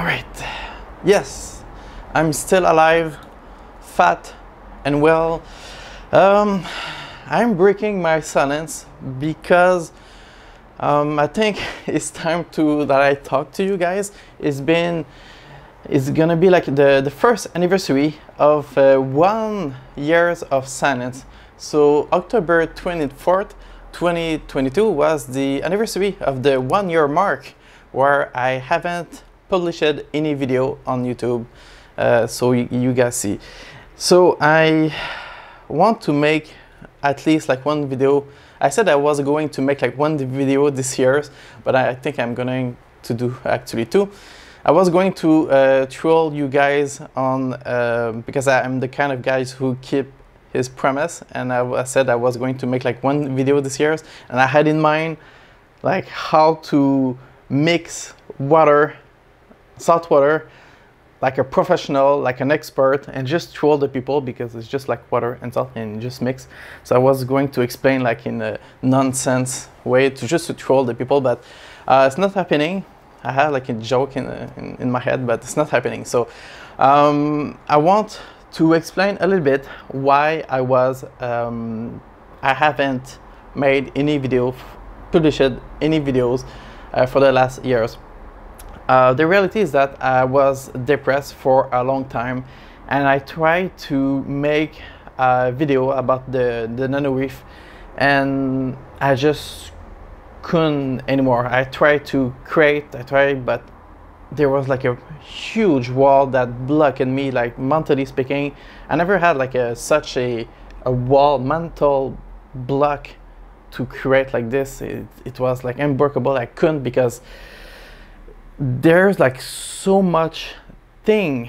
All right. Yes, I'm still alive, fat and well. I'm breaking my silence because I think it's time that I talk to you guys. It's gonna be like the first anniversary of 1 year of silence. So October 24th, 2022 was the anniversary of the 1 year mark where I haven't published any video on YouTube. So you guys see. So I want to make at least like one video. I said I was going to make like one video this year, but I think I'm going to do actually two. I was going to troll you guys on because I'm the kind of guys who keep his promise, and I said I was going to make like one video this year, and I had in mind like how to mix water, salt water, like a professional, like an expert, and just troll the people because it's just like water and salt and just mix. So I was going to explain like in a nonsense way to troll the people, but it's not happening. I had like a joke in my head, but it's not happening. So I want to explain a little bit why I haven't made any video, published any videos for the last years. The reality is that I was depressed for a long time, and I tried to make a video about the nano-reef, and I just couldn't anymore. I tried to create, but there was like a huge wall that blocked me, like mentally speaking. I never had like such a wall, mental block to create like this. It was like unbreakable. I couldn't, because there's like so much thing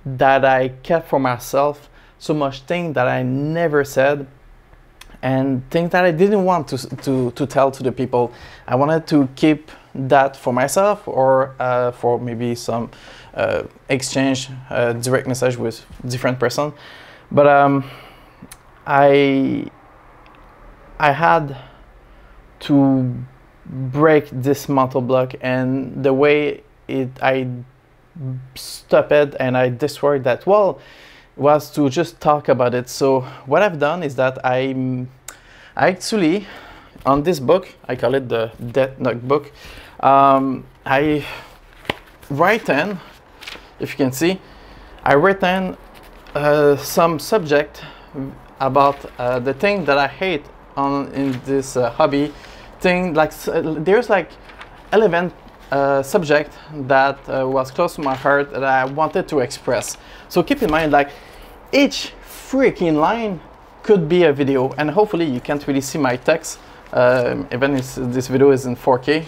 that I kept for myself, so much thing that I never said, and things that I didn't want to tell to the people. I wanted to keep that for myself, or for maybe some exchange direct message with different person. But I had to break this mental block, and the way I stopped it and I destroyed that wall was to just talk about it. So what I've done is that I actually, on this book, I call it the Death Notebook, I write in, if you can see, I write in some subject about the thing that I hate in this hobby thing. Like there's like 11 subject that was close to my heart that I wanted to express. So keep in mind, like each freaking line could be a video, and hopefully you can't really see my text, even if this video is in 4K.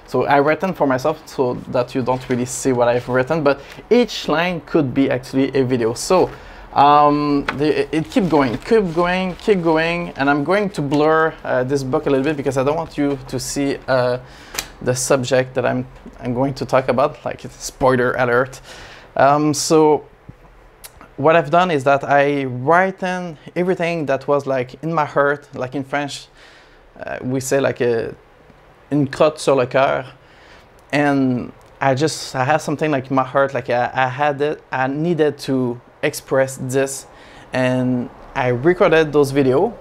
So I written for myself so that you don't really see what I've written, but each line could be actually a video. So it keep going, and I'm going to blur this book a little bit because I don't want you to see the subject that I'm going to talk about, like spoiler alert. So what I've done is that I write in everything that was like in my heart, like in French we say like une crotte sur le cœur, and I have something like in my heart, like I needed to express this, and I recorded those videos.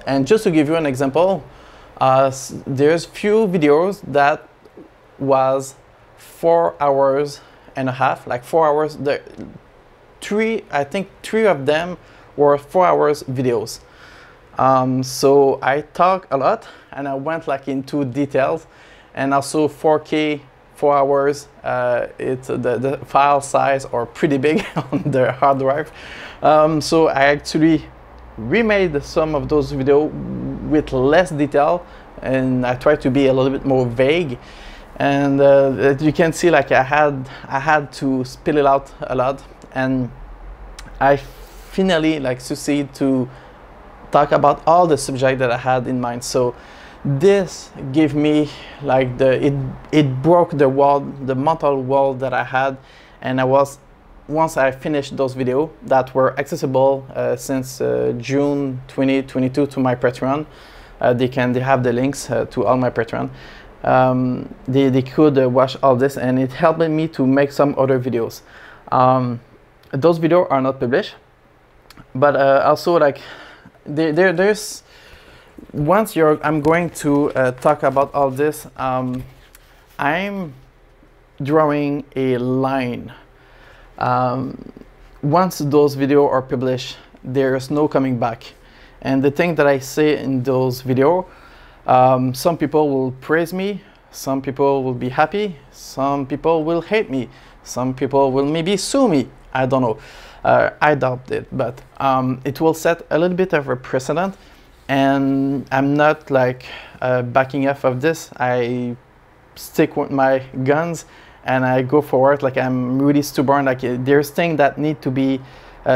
And just to give you an example, there's few videos that was 4 hours and a half, like 4 hours. I think three of them were 4 hours videos. So I talk a lot, and I went like into details, and also 4K, 4 hours. The file size are pretty big on the hard drive. So I actually remade some of those videos with less detail, and I tried to be a little bit more vague. And you can see like I had to spill it out a lot, and I finally like succeed to talk about all the subject that I had in mind. So this gave me like it broke the wall, the mental wall that I had. And once I finished those videos that were accessible since June 2022 to my Patreon, they have the links to all my Patreon. they could watch all this, and it helped me to make some other videos. Those videos are not published, but also like there's once I'm going to talk about all this. I'm drawing a line. Once those videos are published, there's no coming back. And the thing that I say in those videos, some people will praise me, some people will be happy, some people will hate me, some people will maybe sue me. I don't know. I doubt it, but it will set a little bit of a precedent, and I'm not like backing off of this. I stick with my guns and I go forward. Like, I'm really stubborn. Like, there's things that need to be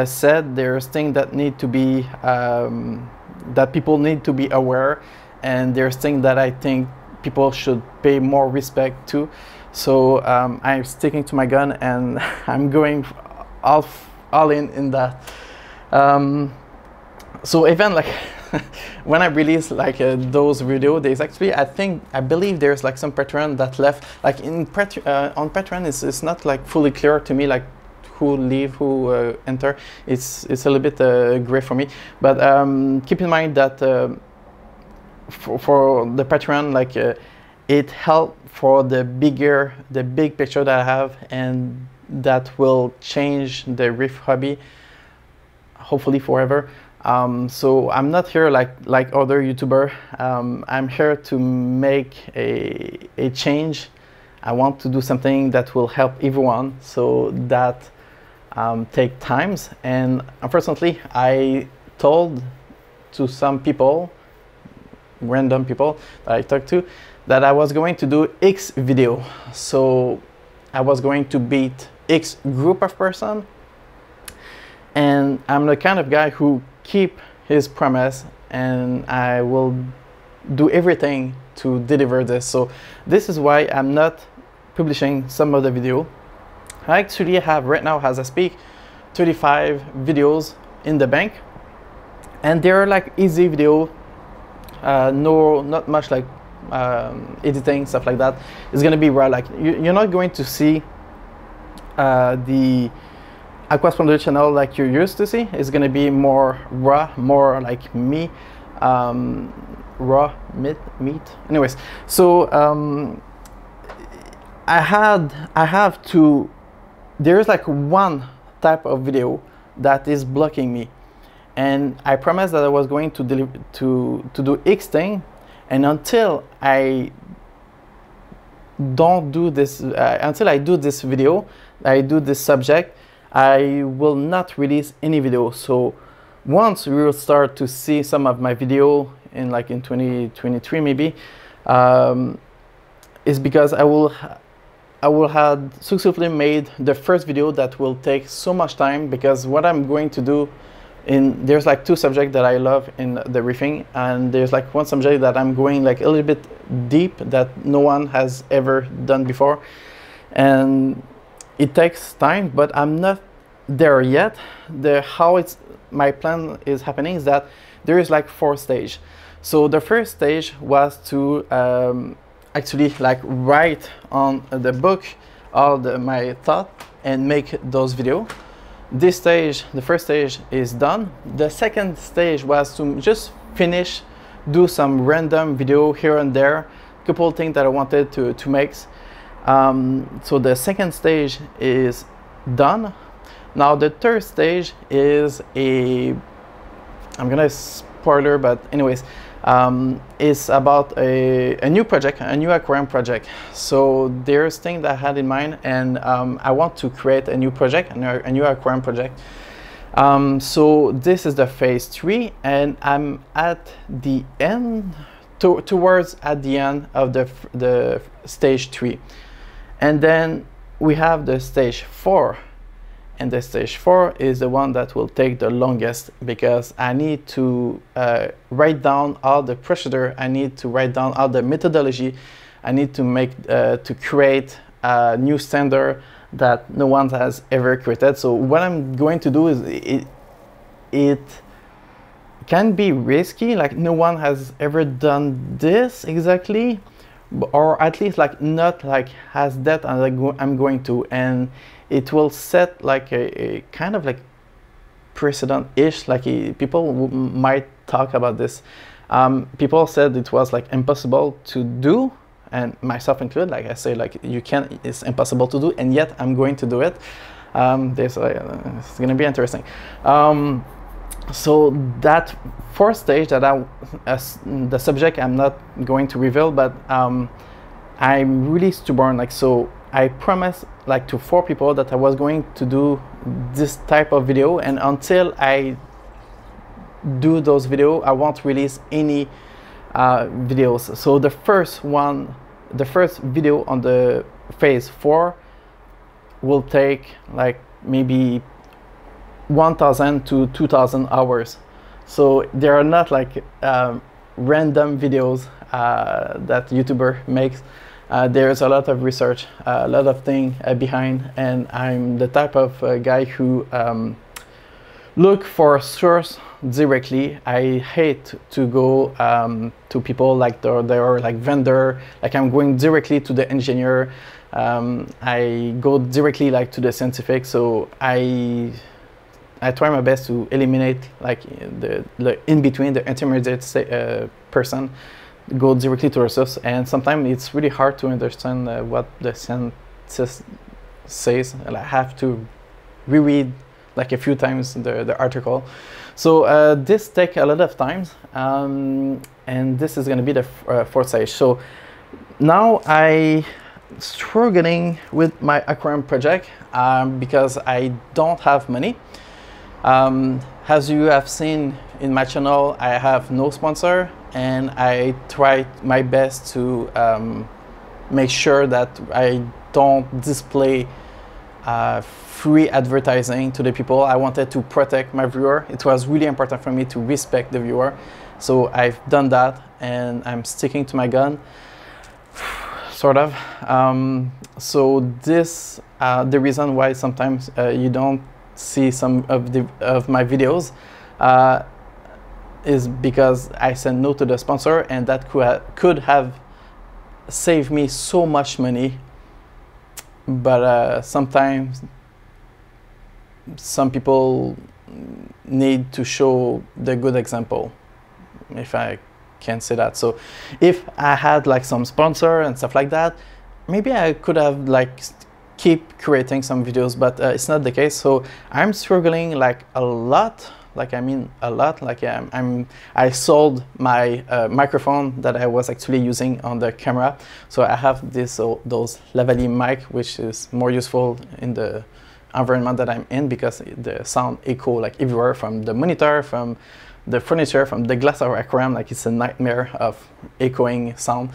said, there's things that need to be that people need to be aware, and there's things that I think people should pay more respect to. So I'm sticking to my gun, and I'm going all in that. So even like when I release like those videos, there's actually, I believe there's like some Patreon that left. Like on Patreon, it's not like fully clear to me, like who leave, who enter. It's a little bit gray for me. But keep in mind that for the Patreon, like it helped for the big picture that I have, and that will change the riff hobby, hopefully forever. So I'm not here like other YouTuber. I'm here to make a change. I want to do something that will help everyone, so that take times. And unfortunately, I told to some people, random people that I talked to, that I was going to do X video. So I was going to beat X group of person, and I'm the kind of guy who keep his promise, and I will do everything to deliver this. So this is why I'm not publishing some of the video. I actually have right now, as I speak, 35 videos in the bank, and they're like easy video, not much like editing, stuff like that. It's gonna be raw. Like you're not going to see the Aqua Splendor channel like you're used to see. It's gonna be more raw, more like me, raw meat. Anyways, so I have to. There's like one type of video that is blocking me, and I promised that I was going to do X thing, and until I don't do this, until I do this video, I do this subject, I will not release any video. So once we will start to see some of my video in 2023 maybe, is because I will have successfully made the first video that will take so much time, because what I'm going to do there's like two subjects that I love in the riffing, and there's like one subject that I'm going like a little bit deep that no one has ever done before, and it takes time, but I'm not there yet. My plan is happening is that there is like 4 stages. So the first stage was to actually like write on the book all my thought and make those videos. This stage, the first stage, is done. The second stage was to just finish, do some random video here and there, couple things that I wanted to make. So the second stage is done. Now the third stage is I'm gonna spoiler, but anyways, it's about a new project, a new aquarium project. So there's things that I had in mind, and I want to create a new project, a new aquarium project. So this is the phase 3, and I'm at the end, towards at the end of the stage 3. And then we have the stage 4, and the stage 4 is the one that will take the longest, because I need to write down all the procedure, I need to write down all the methodology, I need to make to create a new standard that no one has ever created. So what I'm going to do is it can be risky, like no one has ever done this exactly, or at least like not like as that as I'm going to, and it will set like a kind of like precedent-ish, like people might talk about this. People said it was like impossible to do, and myself included. Like I say, like you can't, it's impossible to do, and yet I'm going to do it. It's gonna be interesting. So that fourth stage that the subject I'm not going to reveal, but I'm really stubborn. Like, so I promised like to 4 people that I was going to do this type of video, and until I do those videos, I won't release any videos. So the first video on the phase 4 will take like maybe 1,000 to 2,000 hours. So there are not like random videos that YouTuber makes. There's a lot of research, a lot of things behind, and I'm the type of guy who look for source directly. I hate to go to people like they're like vendor. Like I'm going directly to the engineer. I go directly like to the scientific. So I try my best to eliminate like the in between, the intermediate person. Go directly to the source, and sometimes it's really hard to understand what the scientist says, and I have to reread like a few times the article. So this takes a lot of time, and this is going to be the fourth stage. So now I struggling with my aquarium project because I don't have money. As you have seen in my channel, I have no sponsor, and I try my best to make sure that I don't display free advertising to the people. I wanted to protect my viewer. It was really important for me to respect the viewer. So I've done that, and I'm sticking to my gun, sort of. So this, the reason why sometimes you don't see some of my videos is because I said no to the sponsor, and that could have saved me so much money. But sometimes some people need to show the good example, if I can say that. So if I had like some sponsor and stuff like that, maybe I could have like keep creating some videos, but it's not the case. So I'm struggling like a lot. Like, I mean a lot. Like I sold my microphone that I was actually using on the camera. So I have those lavalier mic, which is more useful in the environment that I'm in, because the sound echo like everywhere, from the monitor, from the furniture, from the glass of aquarium. Like it's a nightmare of echoing sound.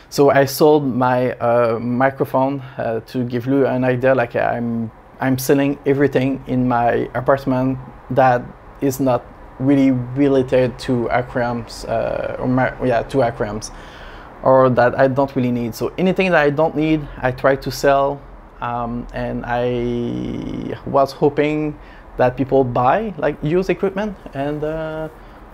So I sold my microphone to give you an idea. Like I'm selling everything in my apartment that is not really related to aquariums, to aquariums, or that I don't really need. So anything that I don't need, I try to sell, and I was hoping that people buy like used equipment, and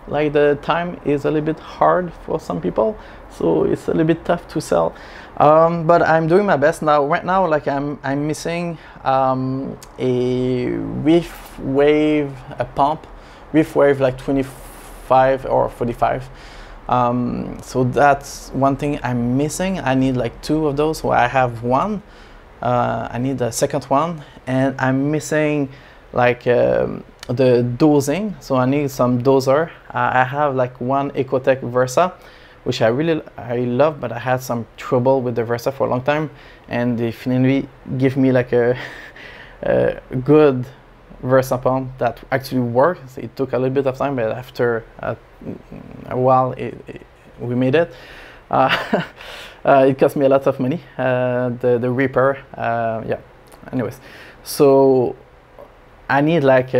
like the time is a little bit hard for some people, so it's a little bit tough to sell. But I'm doing my best now. Right now, like I'm missing a reef wave, a pump, reef wave like 25 or 45. So that's one thing I'm missing. I need like 2 of those. So I have one. I need a second one, and I'm missing like the dosing. So I need some doser. I have like one Ecotech Versa, which I love, but I had some trouble with the Versa for a long time, and they finally give me like a good Versa pump that actually works. It took a little bit of time, but after a while we made it. It cost me a lot of money, the repair. Yeah, anyways, so I need like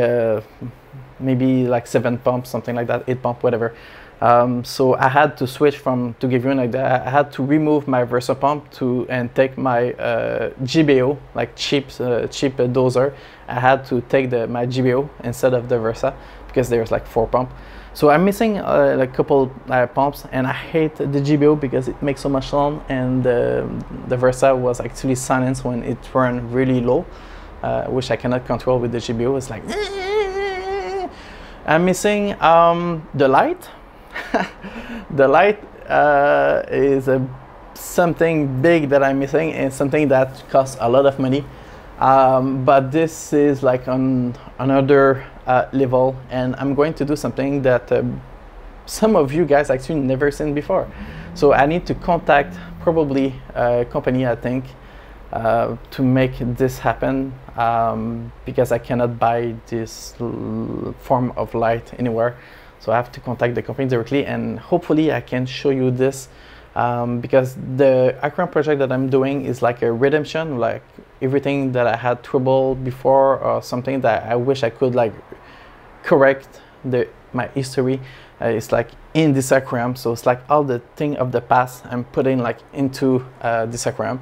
maybe like 7 pumps, something like that, 8 pump, whatever. So I had to switch from, to give you an idea, I had to remove my Versa pump and take my GBO, like cheap doser. I had to take my GBO instead of the Versa because there's like 4 pumps. So I'm missing a couple pumps, and I hate the GBO because it makes so much sound, and the Versa was actually silenced when it ran really low, which I cannot control with the GBO. It's like I'm missing the light. The light is something big that I'm missing, and something that costs a lot of money. But this is like on another level, and I'm going to do something that some of you guys actually never seen before. So I need to contact probably a company, I think, to make this happen, because I cannot buy this form of light anywhere. So I have to contact the company directly, and hopefully I can show you this, because the Aqua project that I'm doing is like a redemption, like everything that I had trouble before, or something that I wish I could like correct my history. It's like in this aquarium, so it's like all the thing of the past I'm putting like into this aquarium.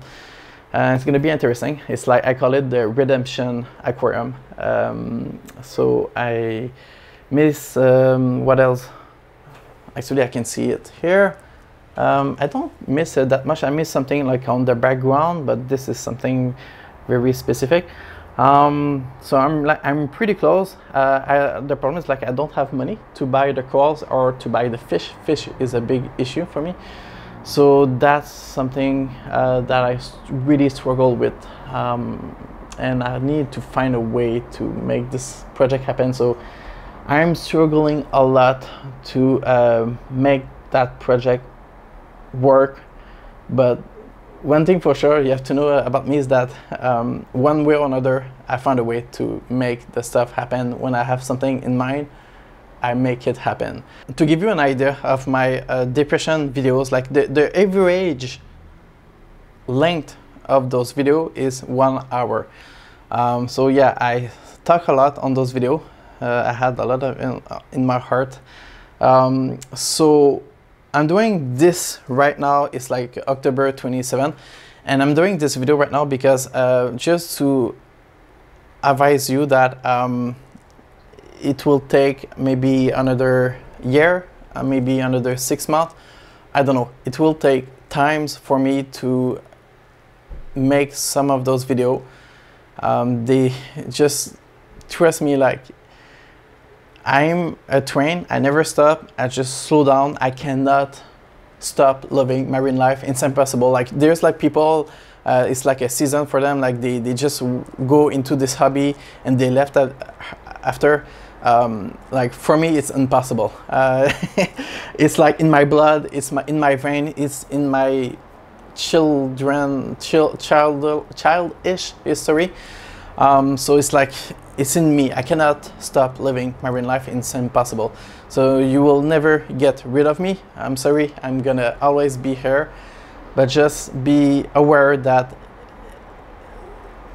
It's gonna be interesting. It's like, I call it the redemption aquarium. So I miss what else? Actually, I can see it here. I don't miss it that much. I miss something like on the background, but this is something very specific. So I'm pretty close. The problem is like I don't have money to buy the corals or to buy the fish. Fish is a big issue for me. So that's something that I really struggle with, and I need to find a way to make this project happen. So I'm struggling a lot to make that project work. But one thing for sure you have to know about me is that one way or another I found a way to make the stuff happen. When I have something in mind, I make it happen. To give you an idea of my depression videos, like the average length of those videos is 1 hour. So yeah, I talk a lot on those videos. I had a lot of in my heart. So I'm doing this right now. It's like October 27, and I'm doing this video right now because just to advise you that it will take maybe another year, maybe another 6 months. I don't know. It will take times for me to make some of those videos. They just trust me, like I'm a train. I never stop. I just slow down. I cannot stop loving marine life. It's impossible. Like there's like people, it's like a season for them. Like they just go into this hobby and they left after. Like for me, it's impossible. It's like in my blood. It's in my vein. It's in my childish history. So it's like, it's in me. I cannot stop living marine life. It's impossible. So you will never get rid of me. I'm sorry. I'm gonna always be here. But just be aware that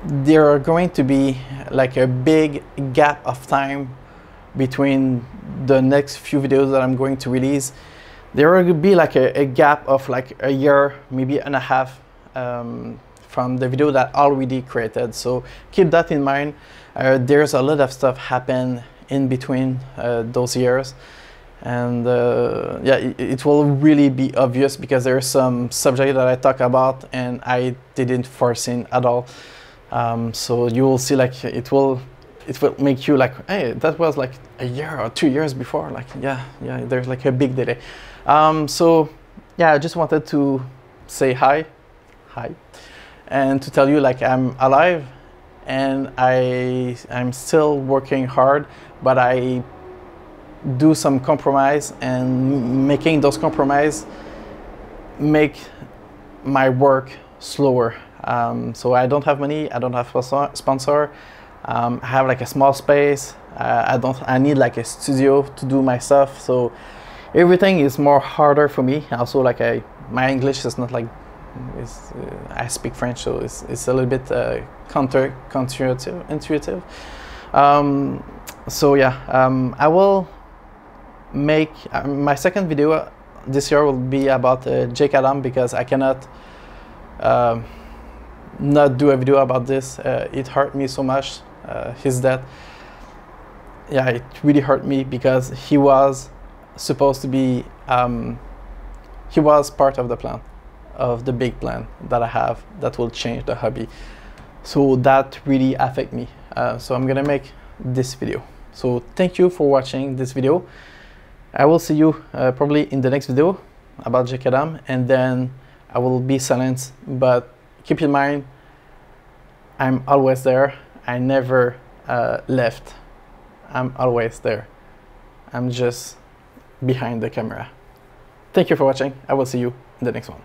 there are going to be like a big gap of time between the next few videos that I'm going to release. There will be like a gap of like a year, maybe and a half, from the video that already created. So keep that in mind. There's a lot of stuff happen in between those years, and yeah, it will really be obvious because there's some subject that I talk about and I didn't foresee at all. So you will see, like it will make you like, hey, that was like a year or 2 years before. Like yeah, there's like a big delay. So yeah, I just wanted to say hi, and to tell you like I'm alive, and I'm still working hard, but I do some compromise, and making those compromise make my work slower. So I don't have money, I don't have a sponsor, I have like a small space, I need like a studio to do my stuff, so everything is more harder for me. Also like my English is not like, I speak French, so it's a little bit counterintuitive. So yeah, I will make my second video this year will be about Jake Adam, because I cannot not do a video about this. It hurt me so much, his death. Yeah, it really hurt me, because he was supposed to be he was part of the plan, of the big plan that I have that will change the hobby. So that really affect me. So I'm gonna make this video. So thank you for watching this video. I will see you probably in the next video about Jake Adam, and then I will be silent, but keep in mind, I'm always there. I never left. I'm always there. I'm just behind the camera. Thank you for watching. I will see you in the next one.